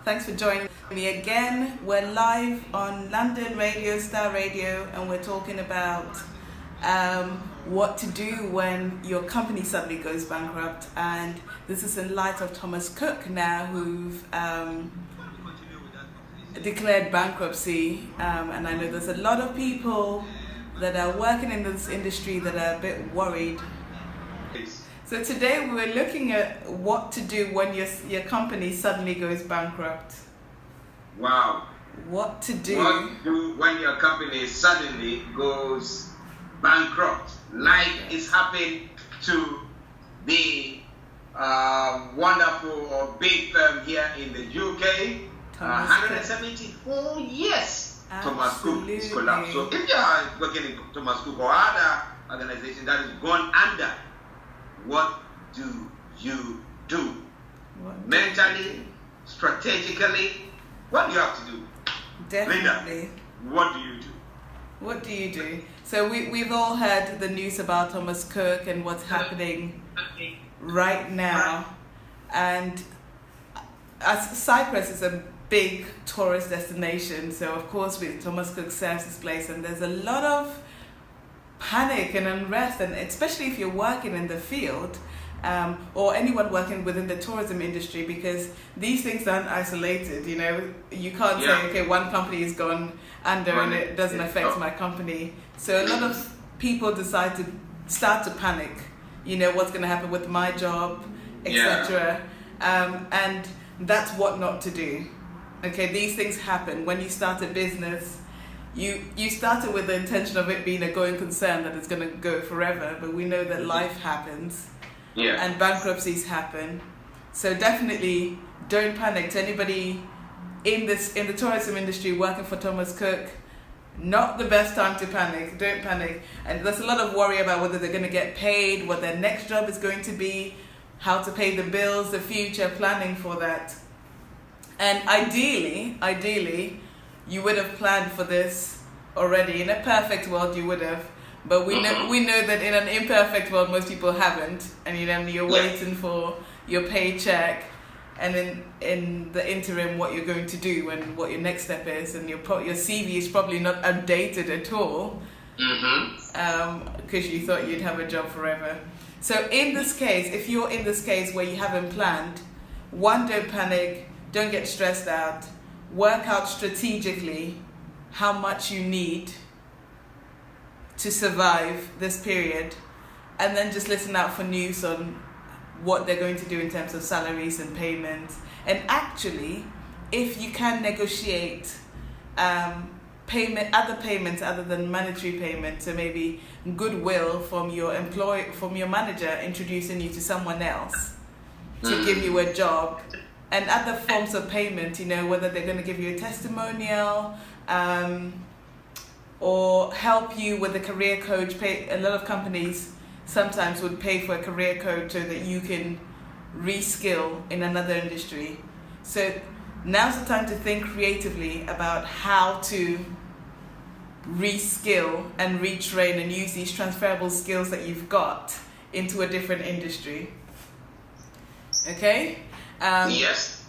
Thanks for joining me again. We're live on London Radio, Star Radio, and we're talking about what to do when your company suddenly goes bankrupt. And this is in light of Thomascook now, who've declared bankruptcy. And I know there's a lot of people that are working in this industry that are a bit worried. So today we're looking at what to do when your company suddenly goes bankrupt. Wow. What to do? What to do when your company suddenly goes bankrupt, like it's happened to the wonderful or big firm here in the UK. 174 years. Thomascook is collapsed. So if you are working in Thomascook or other organization that has gone under, what do you do? Mentally, strategically, what do you have to do? Definitely. Linda, what do you do? What do you do? So we've all heard the news about Thomascook and what's happening right now. And as Cyprus is a big tourist destination, so of course with Thomascook serves this place, and there's a lot of panic and unrest, and especially if you're working in the field or anyone working within the tourism industry, because these things aren't isolated. You know, you can't say, okay, one company has gone under and it doesn't affect my company. So a lot of people decide to start to panic. You know, what's going to happen with my job, etc. And that's what not to do. Okay, these things happen when you start a business. You started with the intention of it being a going concern that it's going to go forever, but we know that life happens, and bankruptcies happen. So definitely don't panic. To anybody in the tourism industry working for Thomascook, not the best time to panic. Don't panic. And there's a lot of worry about whether they're going to get paid, what their next job is going to be, how to pay the bills, the future, planning for that. And ideally, you would have planned for this already. In a perfect world, you would have. But we know that in an imperfect world, most people haven't. And you're waiting for your paycheck, and in the interim, what you're going to do and what your next step is. And your CV is probably not updated at all, because you thought you'd have a job forever. So in this case, if you're in this case where you haven't planned, one, don't panic, don't get stressed out. Work out strategically how much you need to survive this period, and then just listen out for news on what they're going to do in terms of salaries and payments. And actually, if you can negotiate other payments other than monetary payments, so maybe goodwill from your manager introducing you to someone else to give you a job, and other forms of payment, whether they're going to give you a testimonial or help you with a career coach. A lot of companies sometimes would pay for a career coach so that you can reskill in another industry. So now's the time to think creatively about how to reskill and retrain and use these transferable skills that you've got into a different industry. Okay? Yes.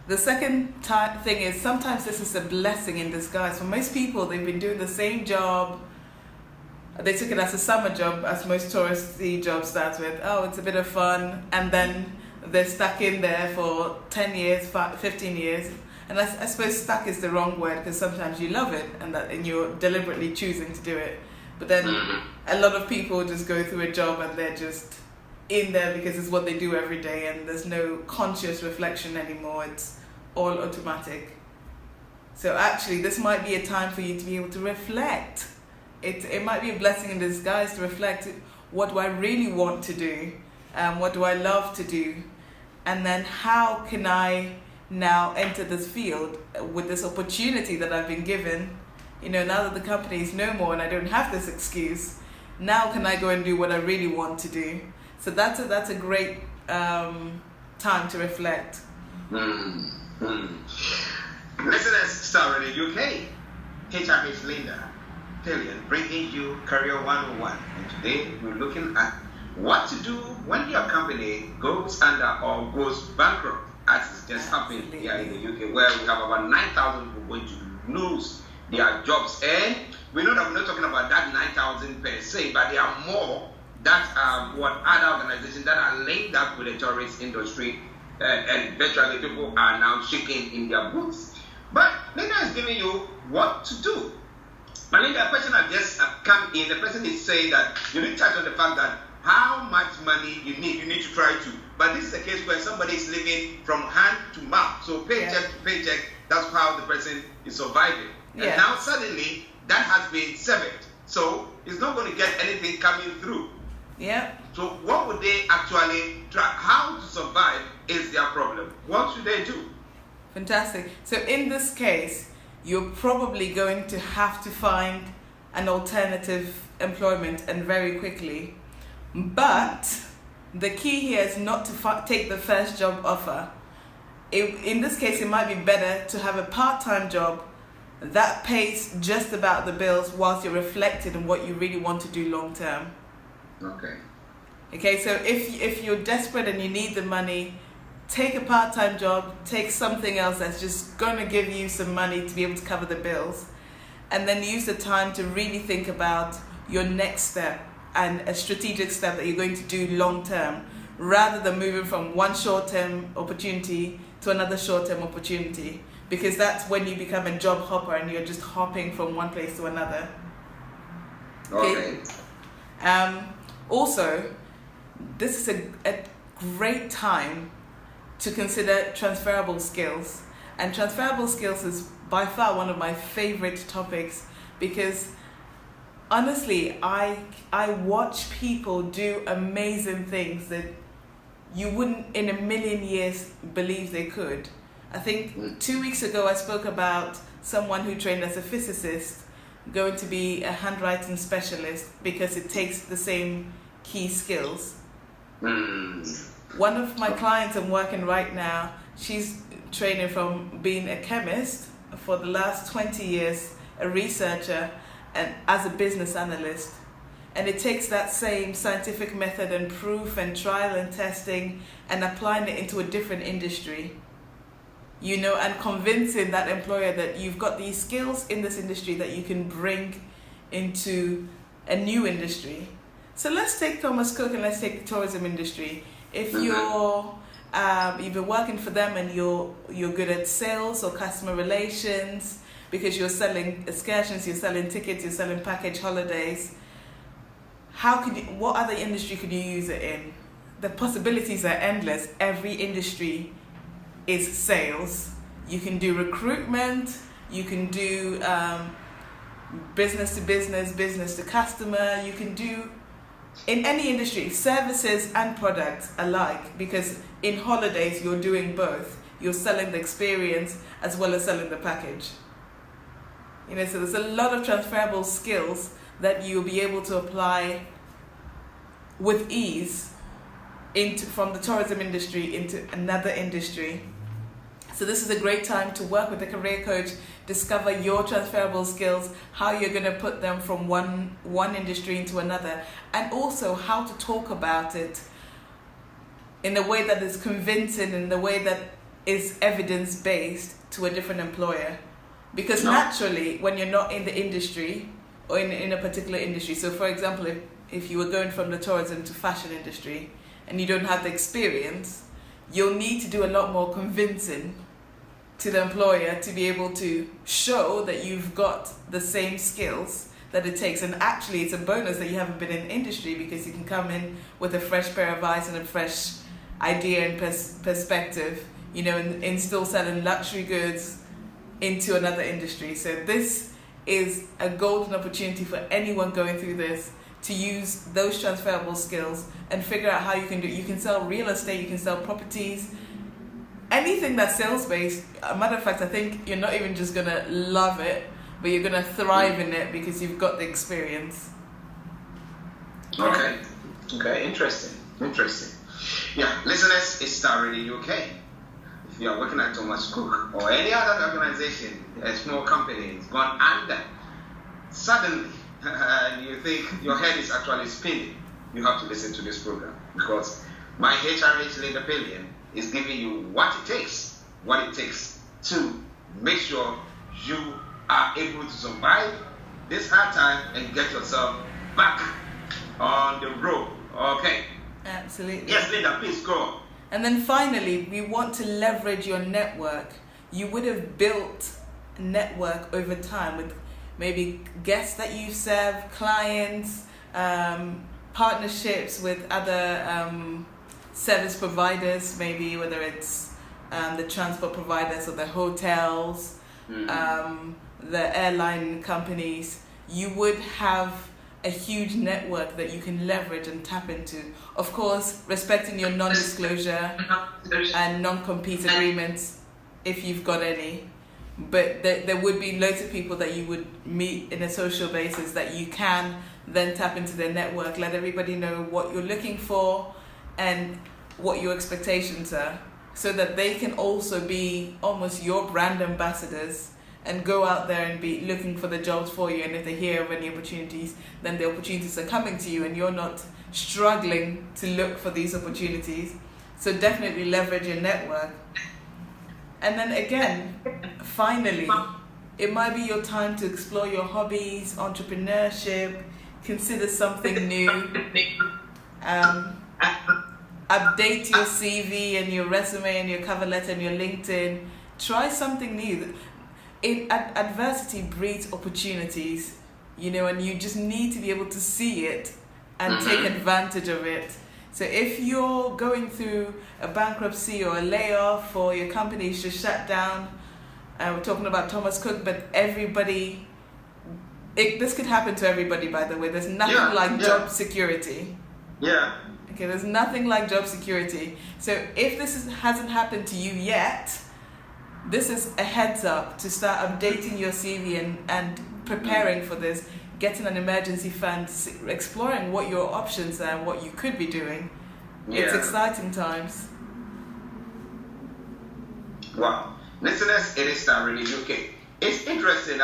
The second thing is, sometimes this is a blessing in disguise. For most people, they've been doing the same job. They took it as a summer job, as most touristy jobs start with. Oh, it's a bit of fun. And then they're stuck in there for 10 years, 15 years. And I suppose stuck is the wrong word, because sometimes you love it and you're deliberately choosing to do it. But then a lot of people just go through a job and they're just in there because it's what they do every day, and there's no conscious reflection anymore. It's all automatic. So actually, this might be a time for you to be able to reflect. It might be a blessing in disguise to reflect. What do I really want to do? What do I love to do? And then how can I now enter this field with this opportunity that I've been given? Now that the company is no more and I don't have this excuse, now can I go and do what I really want to do? So that's a great time to reflect. Listeners, Star Radio UK, MyCheerLinda, bringing you Career 101. And today we're looking at what to do when your company goes under or goes bankrupt. as it's just happened here in the UK, where we have about 9,000 people going to lose their jobs. And we know that we're not talking about that 9,000 per se, but there are more that what other organizations that are linked up with the tourist industry, and virtually people are now shaking in their boots. But Linda is giving you what to do. But Linda, a question has just come in. The person is saying that you need to touch on the fact that how much money you need to try to. But this is a case where somebody is living from hand to mouth. So paycheck to paycheck, that's how the person is surviving. And now suddenly that has been severed. So it's not going to get anything coming through. Yeah. So what would they actually try? How to survive is their problem. What should they do? Fantastic. So in this case, you're probably going to have to find an alternative employment, and very quickly. But the key here is not to take the first job offer. In this case, it might be better to have a part-time job that pays just about the bills whilst you're reflecting on what you really want to do long-term. Okay, so if you're desperate and you need the money, take a part-time job, take something else that's just going to give you some money to be able to cover the bills, and then use the time to really think about your next step and a strategic step that you're going to do long-term, rather than moving from one short-term opportunity to another short-term opportunity, because that's when you become a job hopper and you're just hopping from one place to another. Okay. Also, this is a great time to consider transferable skills. And transferable skills is by far one of my favorite topics, because honestly, I watch people do amazing things that you wouldn't in a million years believe they could. I think 2 weeks ago I spoke about someone who trained as a physicist going to be a handwriting specialist because it takes the same key skills. One of my clients I'm working right now, she's training from being a chemist for the last 20 years, a researcher, and as a business analyst. And it takes that same scientific method and proof and trial and testing and applying it into a different industry. You know, and convincing that employer that you've got these skills in this industry that you can bring into a new industry. So let's take Thomascook and let's take the tourism industry. If you've been working for them and you're good at sales or customer relations, because you're selling excursions, you're selling tickets, you're selling package holidays, what other industry could you use it in? The possibilities are endless. Every industry is sales. You can do recruitment, you can do business to business, business to customer, you can do in any industry, services and products alike, because in holidays you're doing both. You're selling the experience as well as selling the package. You know, so there's a lot of transferable skills that you'll be able to apply with ease from the tourism industry into another industry. So this is a great time to work with a career coach, discover your transferable skills, how you're going to put them from one industry into another, and also how to talk about it in a way that is convincing, in a way that is evidence-based to a different employer. Because naturally, when you're not in the industry or in a particular industry, so for example, if you were going from the tourism to fashion industry and you don't have the experience, you'll need to do a lot more convincing to the employer to be able to show that you've got the same skills that it takes. And actually, it's a bonus that you haven't been in industry, because you can come in with a fresh pair of eyes and a fresh idea and perspective, you know, and still selling luxury goods into another industry. So this is a golden opportunity for anyone going through this to use those transferable skills and figure out how you can do it. You can sell real estate, you can sell properties, anything that's sales-based. A matter of fact, I think you're not even just going to love it, but you're going to thrive in it because you've got the experience. Okay, interesting. Yeah, listeners, it's already okay. If you are working at Thomascook or any other organization, a small company, it's gone under, suddenly, and you think your head is actually spinning, you have to listen to this program, because my MyCheerLinda is giving you what it takes to make sure you are able to survive this hard time and get yourself back on the road. Okay. Absolutely. Yes, Linda, please go on. And then finally, we want to leverage your network. You would have built a network over time with maybe guests that you serve, clients, partnerships with other service providers, maybe whether it's the transport providers or the hotels, the airline companies. You would have a huge network that you can leverage and tap into. Of course, respecting your non-disclosure and non-compete agreements, if you've got any. But there would be loads of people that you would meet in a social basis that you can then tap into their network, let everybody know what you're looking for and what your expectations are, so that they can also be almost your brand ambassadors and go out there and be looking for the jobs for you. And if they hear of any opportunities, then the opportunities are coming to you and you're not struggling to look for these opportunities. So definitely leverage your network. And then again, finally, it might be your time to explore your hobbies, entrepreneurship, consider something new, update your CV and your resume and your cover letter and your LinkedIn. Try something new. Adversity breeds opportunities, and you just need to be able to see it and take advantage of it. So if you're going through a bankruptcy or a layoff or your company is just shut down, we're talking about Thomascook, but everybody, this could happen to everybody, by the way. There's nothing like job security. Yeah. Okay, there's nothing like job security. So if this hasn't happened to you yet, this is a heads up to start updating your CV and preparing for this, getting an emergency fund, exploring what your options are and what you could be doing. Yeah. It's exciting times. Wow. Listeners, it is Star Radio UK. It's interesting.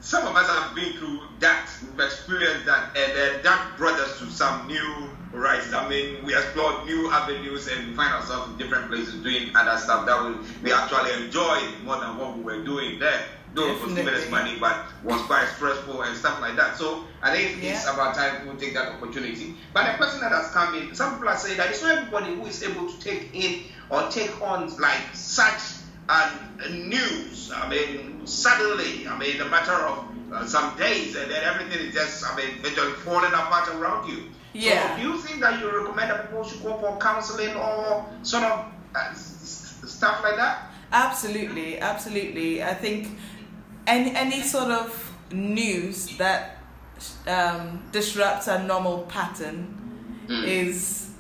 Some of us have been through that, we've experienced that, and that brought us to some new horizons. I mean, we explored new avenues and we find ourselves in different places doing other stuff that we actually enjoyed more than what we were doing there. Though it was giving us money, but was quite stressful and stuff like that. So I think it's about time people take that opportunity. But the question that has come in, some people are saying that it's not everybody who is able to take in or take on like such news. I mean, suddenly, in a matter of some days, and then everything is just, virtually falling apart around you. Yeah. So do you think that you recommend that people should go for counseling or sort of stuff like that? Absolutely, absolutely. I think any sort of news that disrupts our normal pattern is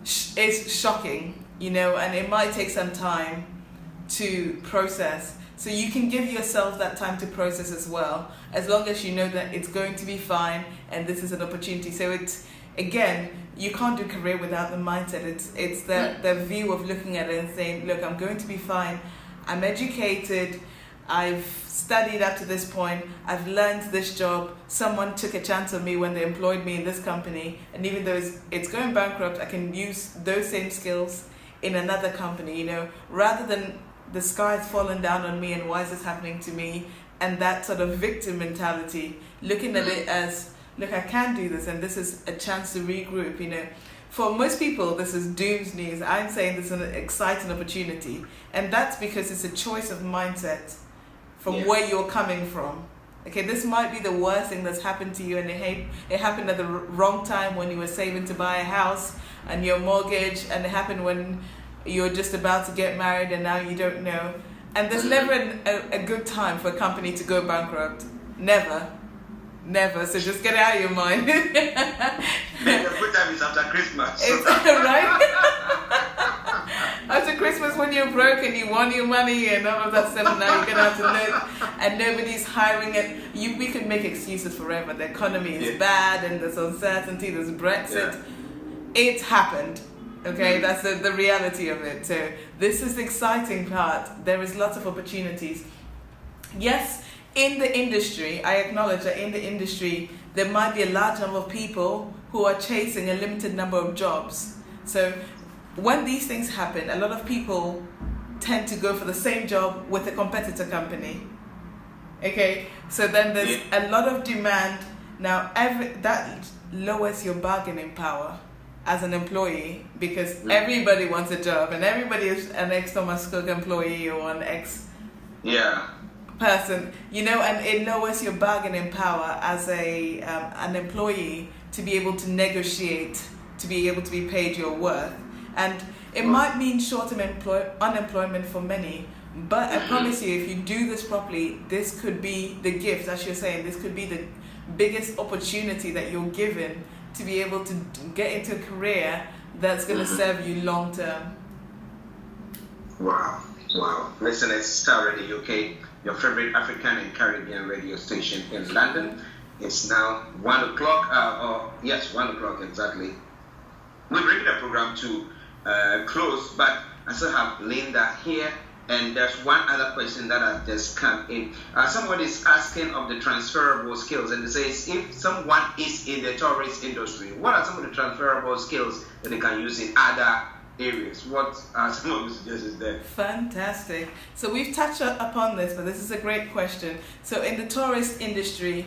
shocking, and it might take some time to process. So you can give yourself that time to process as well, as long as you know that it's going to be fine and this is an opportunity. So it's, again, you can't do career without the mindset. It's the view of looking at it and saying, look, I'm going to be fine. I'm educated. I've studied up to this point. I've learned this job. Someone took a chance on me when they employed me in this company. And even though it's going bankrupt, I can use those same skills in another company, rather than the sky's fallen down on me and why is this happening to me? And that sort of victim mentality, looking at it as, look, I can do this and this is a chance to regroup, For most people, this is doom's news. I'm saying this is an exciting opportunity. And that's because it's a choice of mindset from where you're coming from. Okay, this might be the worst thing that's happened to you, and it happened at the wrong time when you were saving to buy a house and your mortgage, and it happened when you're just about to get married and now you don't know. And there's never a good time for a company to go bankrupt. Never. So just get it out of your mind. The good time is after Christmas. It's, right? After Christmas, when you're broke and you want your money and all of that stuff, now you're going to have to look and nobody's hiring it. We can make excuses forever. The economy is bad and there's uncertainty, there's Brexit. It's happened. Okay, that's the reality of it. So this is the exciting part. There is lots of opportunities. Yes, in the industry, I acknowledge that in the industry, there might be a large number of people who are chasing a limited number of jobs. So when these things happen, a lot of people tend to go for the same job with a competitor company. Okay, so then there's a lot of demand. Now, that lowers your bargaining power as an employee, because everybody wants a job and everybody is an ex-Thomascook employee or an ex person, and it lowers your bargaining power as an employee to be able to negotiate, to be able to be paid your worth. And it might mean short-term unemployment for many, but I promise you, if you do this properly, this could be the gift, as you're saying, this could be the biggest opportunity that you're given to be able to get into a career that's going to serve you long-term. Wow. Listen, it's Star Radio UK, your favorite African and Caribbean radio station in London. It's now 1 o'clock, 1 o'clock exactly. We're bringing the program to close, but I still have Linda here, and there's one other question that has just come in. Somebody is asking of the transferable skills, and it says, if someone is in the tourist industry, what are some of the transferable skills that they can use in other areas? What are some of the suggestions there? Fantastic. So we've touched upon this, but this is a great question. So in the tourist industry,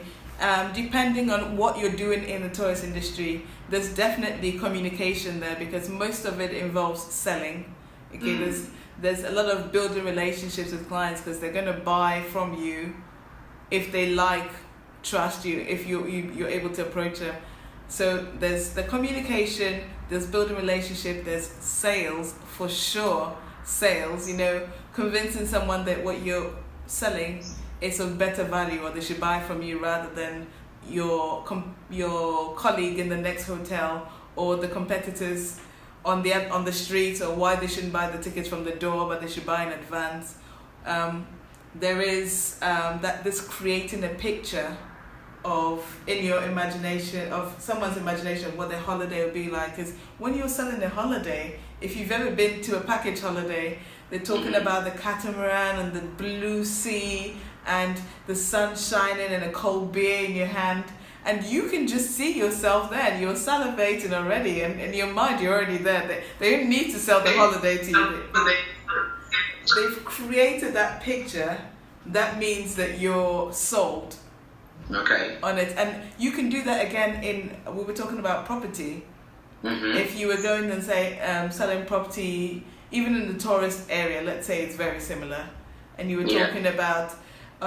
depending on what you're doing in the tourist industry, there's definitely communication there, because most of it involves selling. Okay, there's a lot of building relationships with clients, because they're going to buy from you if they trust you, if you're able to approach them. So there's the communication, there's building relationship, there's sales for sure. Sales, convincing someone that what you're selling is of better value, or they should buy from you rather than your colleague in the next hotel, or the competitors on the street, or why they shouldn't buy the tickets from the door, but they should buy in advance. There is this creating a picture in your imagination, of someone's imagination, what their holiday will be like. Because when you're selling a holiday, if you've ever been to a package holiday, they're talking about the catamaran and the blue sea and the sun shining and a cold beer in your hand. And you can just see yourself there, and you're salivating already, and in your mind you're already there. They don't need to sell the holiday to you. They've created that picture. That means that you're sold. Okay. On it. And you can do that again we were talking about property. If you were going and say selling property, even in the tourist area, let's say it's very similar, and you were talking about,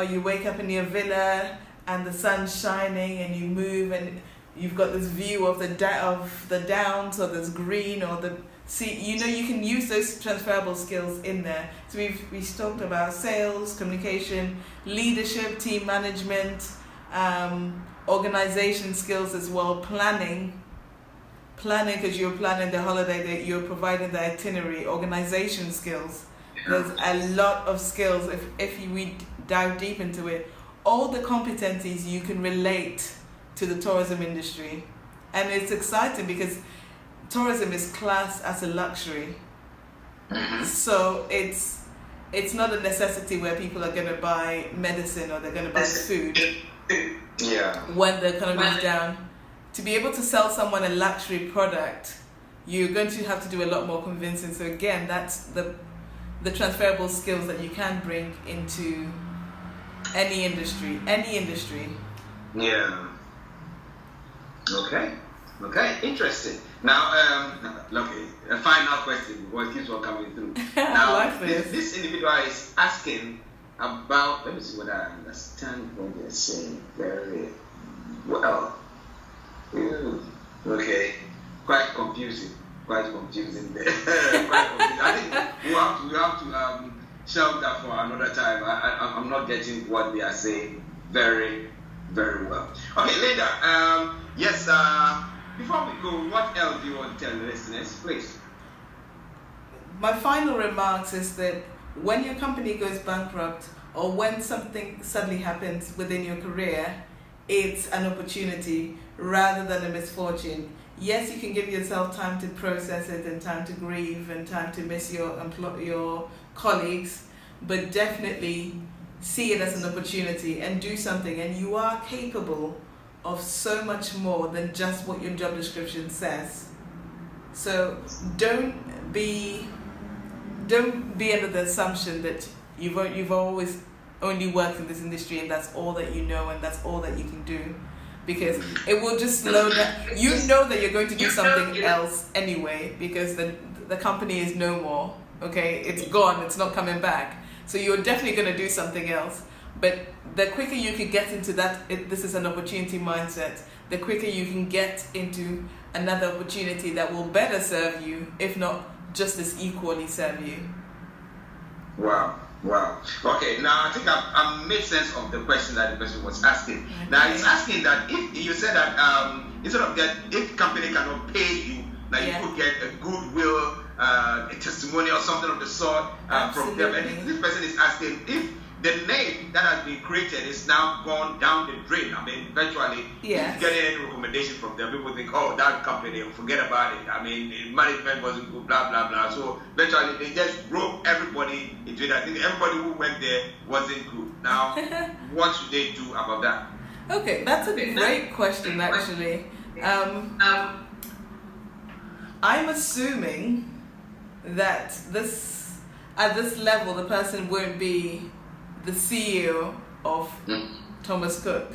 you wake up in your villa and the sun's shining, and you move, and you've got this view of the downs, or there's green, or the sea. You can use those transferable skills in there. So we've talked about sales, communication, leadership, team management, organization skills as well, planning, because you're planning the holiday, that you're providing the itinerary, organization skills. There's a lot of skills if we dive deep into it. All the competencies you can relate to the tourism industry. And it's exciting because tourism is classed as a luxury. So it's not a necessity where people are going to buy medicine, or they're going to buy food when the economy is down. To be able to sell someone a luxury product, you're going to have to do a lot more convincing. So again, that's the transferable skills that you can bring into any industry. Yeah. Okay. Interesting. Now, a final question, because it keeps on coming through. Now, I like this individual is asking about. Let me see what I understand what they're saying very well. Okay. Quite confusing there. Quite confusing. I think we have to shelve that for another time. I'm not getting what they are saying very, very well. Okay, Linda. Yes. Before we go, what else do you want to tell the listeners, please? My final remarks is that when your company goes bankrupt, or when something suddenly happens within your career, it's an opportunity rather than a misfortune. Yes, you can give yourself time to process it, and time to grieve, and time to miss your colleagues, but definitely see it as an opportunity and do something. And you are capable of so much more than just what your job description says. So don't don't be under the assumption that you've always only worked in this industry and that's all that you know and that's all that you can do, because it will just slow down. You know that you're going to do something else anyway, because the company is no more. Okay, it's gone. It's not coming back. So you're definitely going to do something else. But the quicker you can get into that, this is an opportunity mindset. The quicker you can get into another opportunity that will better serve you, if not just as equally serve you. Wow. Okay, now I think I've made sense of the question that the person was asking. Okay. Now he's asking that if you said that instead of if company cannot pay you, now you could get a goodwill, a testimony or something of the sort from them. And this person is asking if the name that has been created is now gone down the drain. I mean, virtually, if you get any recommendation from them, people think, oh, that company, forget about it. I mean, the management wasn't good, blah, blah, blah. So, virtually, they just broke everybody into it. I think everybody who went there wasn't good. Now, what should they do about that? Okay, that's a great question, actually. I'm assuming that at this level, the person won't be the CEO of Thomascook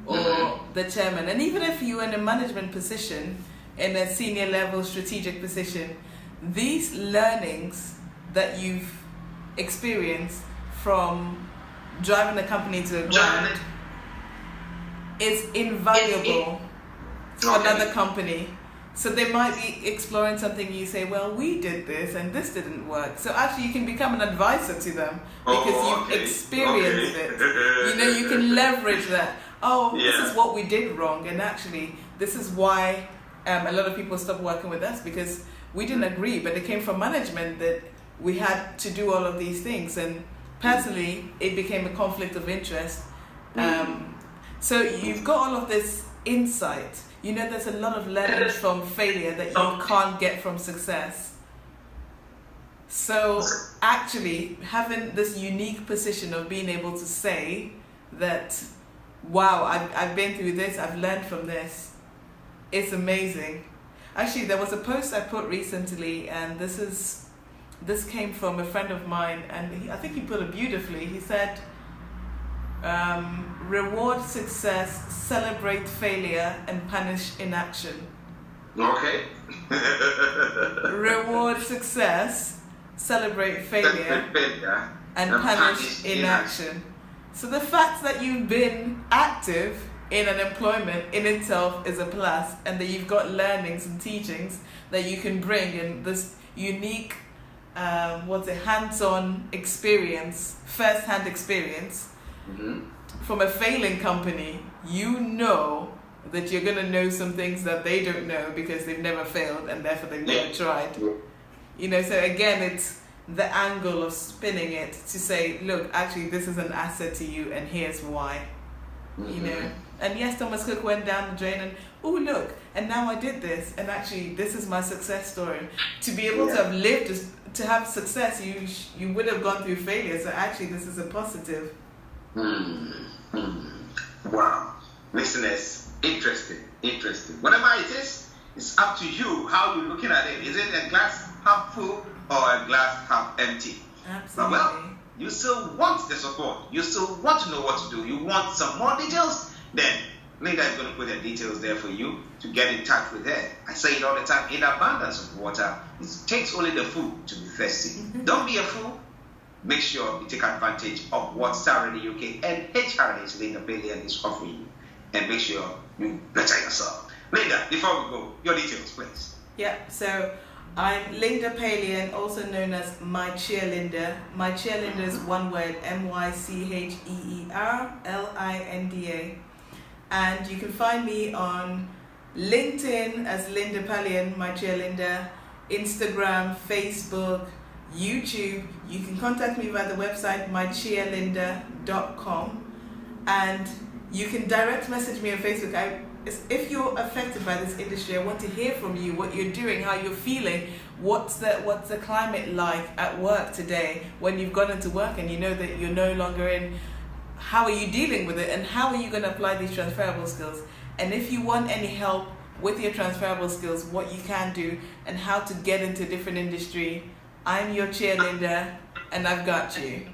or the chairman. And even if you're in a management position, in a senior level strategic position, these learnings that you've experienced from driving the company to the ground is invaluable to another company. So they might be exploring something, you say, well, we did this and this didn't work. So actually you can become an advisor to them because you've experienced it. You know, you can leverage that. This is what we did wrong. And actually, this is why a lot of people stopped working with us, because we didn't agree, but it came from management that we had to do all of these things. And personally, it became a conflict of interest. So you've got all of this insight. You know, there's a lot of learning from failure that you can't get from success. So actually, having this unique position of being able to say that, wow, I've been through this, I've learned from this, it's amazing. Actually, there was a post I put recently, and this came from a friend of mine, and I think he put it beautifully. He said, reward success, celebrate failure, and punish inaction. Okay. Reward success, celebrate failure, and punish inaction. So the fact that you've been active in an employment in itself is a plus, and that you've got learnings and teachings that you can bring in this unique hands-on experience, first-hand experience. From a failing company. You know that you're going to know some things that they don't know because they've never failed and therefore they've never tried. You know, so again, it's the angle of spinning it to say, look, actually this is an asset to you and here's why. You know, and yes, Thomascook went down the drain and look, and now I did this, and actually this is my success story. To be able to have lived, to have success, you would have gone through failure, so actually this is a positive. Wow. Listeners, interesting. Whatever it is, it's up to you how you're looking at it. Is it a glass half full or a glass half empty? Absolutely. But well, you still want the support. You still want to know what to do. You want some more details? Then Linda is going to put the details there for you to get in touch with her. I say it all the time, in abundance of water, it takes only the fool to be thirsty. Don't be a fool. Make sure you take advantage of what Star Radio UK and HRH Linda Palian is offering you. And make sure you better yourself. Linda, before we go, your details, please. Yeah, so I'm Linda Palian, also known as MyCheerLinda. MyCheerLinda is one word, MyCheerLinda. And you can find me on LinkedIn as Linda Palian, MyCheerLinda, Instagram, Facebook, YouTube. You can contact me via the website MyCheerLinda.com, and you can direct message me on Facebook. If you're affected by this industry, I want to hear from you, what you're doing, how you're feeling, what's the climate like at work today when you've gone into work and you know that you're no longer in. How are you dealing with it, and how are you going to apply these transferable skills? And if you want any help with your transferable skills, what you can do, and how to get into a different industry. I'm your cheerleader, and I've got you.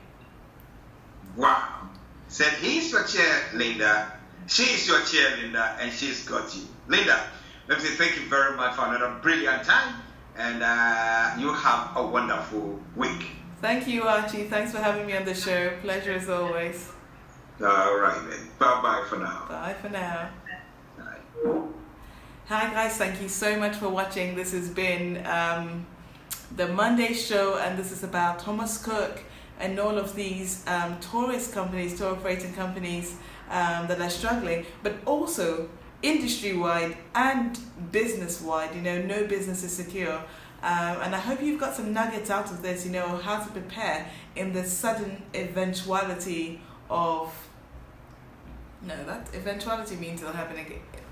Wow. Said he's your cheerleader, she's your cheerleader, and she's got you. Linda, let me say thank you very much for another brilliant time, and you have a wonderful week. Thank you, Archie. Thanks for having me on the show. Pleasure as always. All right, then. Bye-bye for now. Bye for now. Bye. Hi, guys. Thank you so much for watching. This has been the Monday show, and this is about Thomascook and all of these tourist companies, tour operating companies that are struggling, but also industry-wide and business-wide. No business is secure. And I hope you've got some nuggets out of this, how to prepare in the sudden eventuality of... No, that eventuality means it'll happen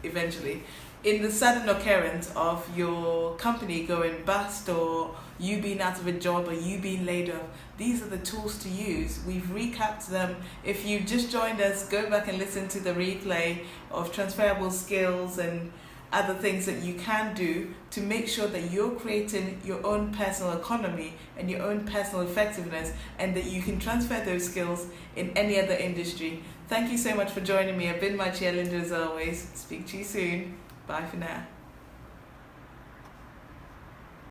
eventually. In the sudden occurrence of your company going bust, or you being out of a job, or you being laid off, these are the tools to use. We've recapped them. If you just joined us, go back and listen to the replay of transferable skills and other things that you can do to make sure that you're creating your own personal economy and your own personal effectiveness, and that you can transfer those skills in any other industry. Thank you so much for joining me. I've been MyCheerLinda as always. Speak to you soon. Bye for now.